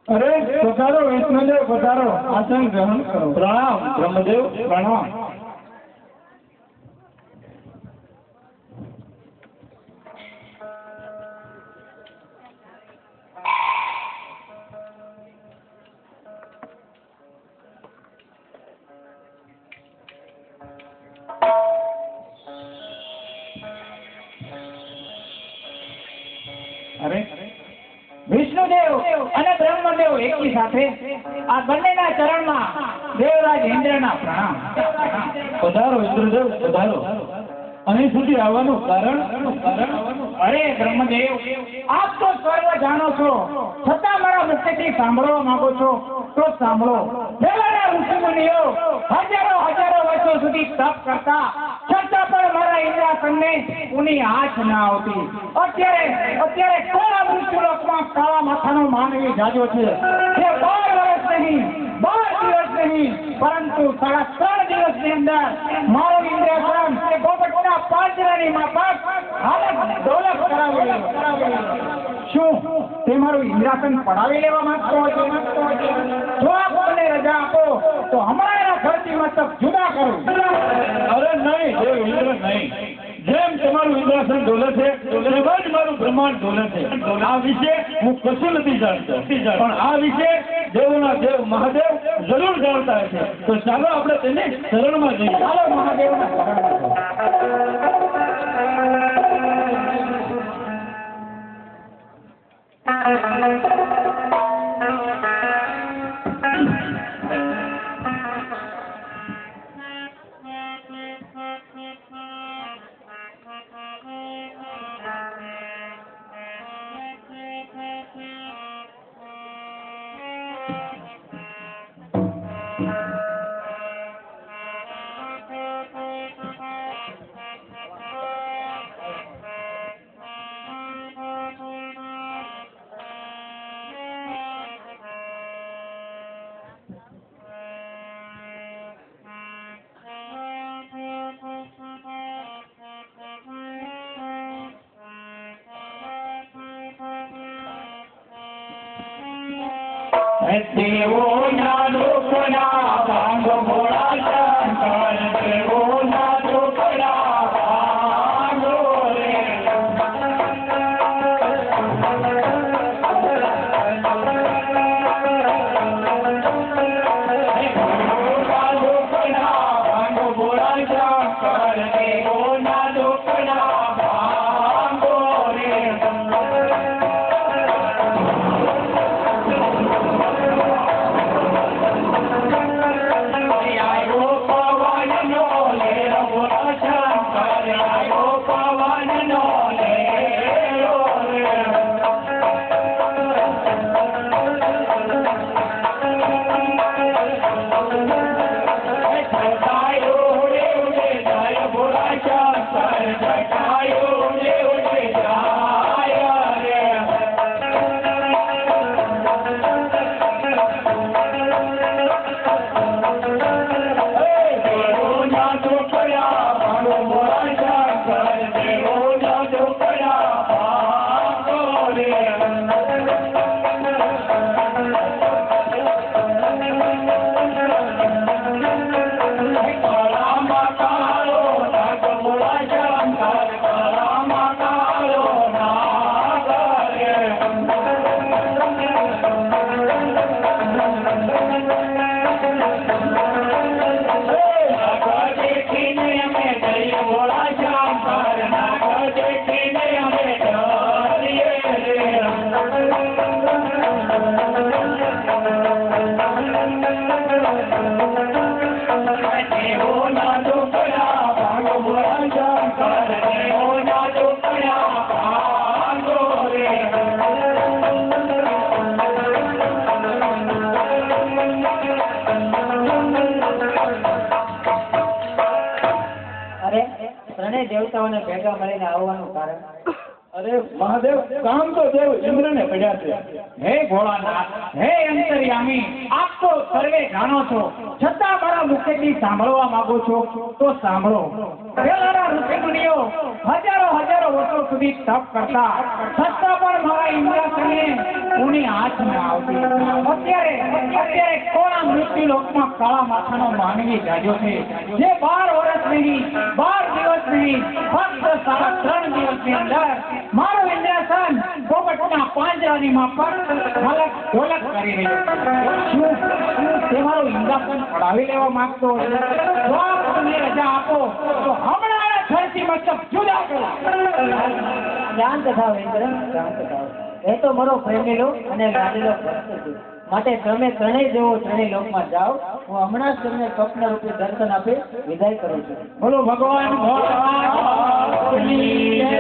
अरे पधारो विष्णुदेव पधारो, आसन ग्रहण करो। प्रणाम ब्रह्मदेव प्रणाम। अरे विष्णुदेव અને બ્રહ્મદેવ એકી સાથે આ બંનેના ચરણમાં દેવરાજ ઇન્દ્રના પ્રણામ। પધારો ઇન્દ્રદેવ પધારો। અહીં સુધી આવવાનું કારણ? અરે બ્રહ્મદેવ, આપ તો સર્વ જાણો છો, છતાં મારા મુખથી સાંભળવા માંગો છો તો સાંભળો। પહેલાના ઋષિમુનિઓ હજારો વર્ષો સુધી તપ કરતા, છતાં પણ મારા ઇન્દ્રાસનને ઉની આંચ ના આવતી। અત્યારે કોના મૃત્યુલોકમાં કાળા માથાનો માનવી જાજો છે, જે 12 વર્ષ નહીં, 12 દિવસ નહીં, પરંતુ 3.5 દિવસની અંદર મારું ઇન્દ્રાસન એ ગોપટના પાંજરાની માફક હાલત દોલત કરાવી। શું તે મારું ઇન્દ્રાસન પડાવી લેવા માંગતો હોય? જો આપ મને રજા આપો તો હમણાં એના ઘરથી મસ્તક જુદા કરું। અરે નહીં દેવ ઇન્દ્ર નહીં, જેમ તમારું ઇન્દ્રાસન ડોલે છે એમ જ મારું બ્રહ્માંડ ડોલે છે। આ વિશે હું કશું નથી જાણતો, પણ આ વિશે દેવોના દેવ મહાદેવ જરૂર જાણતા હશે। તો ચાલો આપણે તેને શરણમાં જઈએ। ચાલો મહાદેવના શરણમાં દેવોના લોકના ભાંગ ભોળા શંકર, દેવોના લોકના ભાંગો રે। દેવોના લોકના ભાંગ ભોળા શંકર, દેવોના લોકના ભાંગો રે। દેવતાઓને ભેગા મળીને આવવાનું કારણ? અરે મહાદેવ, કામ તો દેવ ઇન્દ્રને પડ્યા છે। હે ભોળાનાથ, હે અંતર્યામી, આપ તો સર્વે જાણો છો, છતાં મારા મુખથી સાંભળવા માંગો છો તો સાંભળો। પહેલાના ઋષિમુનિઓ હજારો વર્ષો સુધી તપ કરતા, છતાં પણ મારા ઇન્દ્રાસને ઉની આંચ ન આવતી। અત્યારે કોણ આ મૃત્યુ લોકમાં કાળા માથાનો માનવી જાગ્યો છે, જે 12 વર્ષ નહીં, 12 દિવસ નહીં, ફક્ત 3 દિવસની અંદર મારું ઇન્દ્રાસન પોપટના પાંજરાની માફક ઢોલક કરી રહ્યો છે. શું તે મારું ઇન્દ્રાસન પડાવી લેવા માંગતો હોય? જો આપ મને રજા આપો તો હમણાં ખર્ચી મતલબ જુદા કરો. શાંત થાવ ઇન્દ્ર, શાંત થાવ. એ તો મારો પ્રેમીલો અને લાડીલો ભક્ત છે. માટે તમે ત્રણેય દેવો ત્રણેય લોકમાં જાઓ. હું હમણાં જ તમને સ્વપ્ન રૂપે દર્શન આપી વિદાય કરું છું. બોલો ભગવાન ભોળાનાથની જય.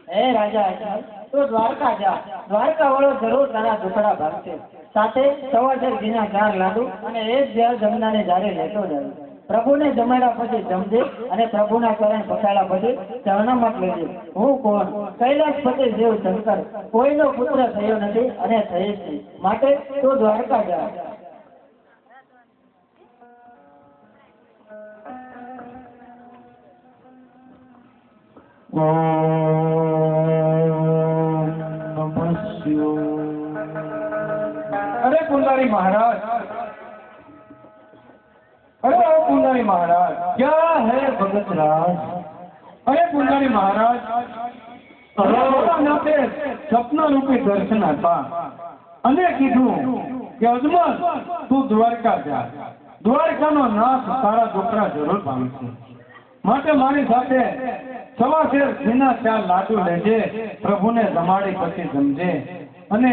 હે રાજા અજમલ, તો દ્વારકા જા. દ્વારકા વાળો જરૂર તારા દુખડા ભાગશે. સાથે સવાસર ઘીના 4 લાડુ અને એક ઝેર જમનાને જારે લેતો જાય. પ્રભુને જમાડ્યા પછી જમજે અને પ્રભુના ચરણ પખાડ્યા પછી ચરણામત લેજે. હું કોણ? કૈલાસપતિ દેવ શંકર. કોઈનો પુત્ર થયો નથી અને થઈશ નહીં. માટે તો દ્વારકા જા. અરે પુંજારી મહારાજ, અરે ઓ પુંજારી મહારાજ, ક્યાં હે ભગત રાજ? અરે પુંજારી મહારાજ, ભોળાનાથે સપના રૂપી દર્શન આપ્યા અને કીધું કે અજમલ તું દ્વારકા જા. દ્વારકાનો નાથ તારા છોકરા જરૂર પામશે. માટે મારી સાથે સવાશેર ઘીના 4 લાડુ લેજે, પ્રભુને જમાડી પછી જમજે અને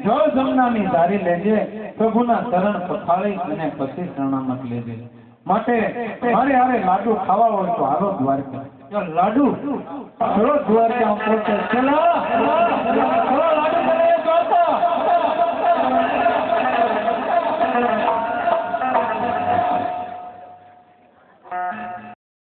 જળ જમનાની ધારી લેજે, પ્રભુના ચરણ પખાળી અને પછી શરણામત લેજે. માટે મારે હારે લાડુ ખાવા હોય તો હાલો દ્વારકા. લાડુ ચલો દ્વારકા પહોંચે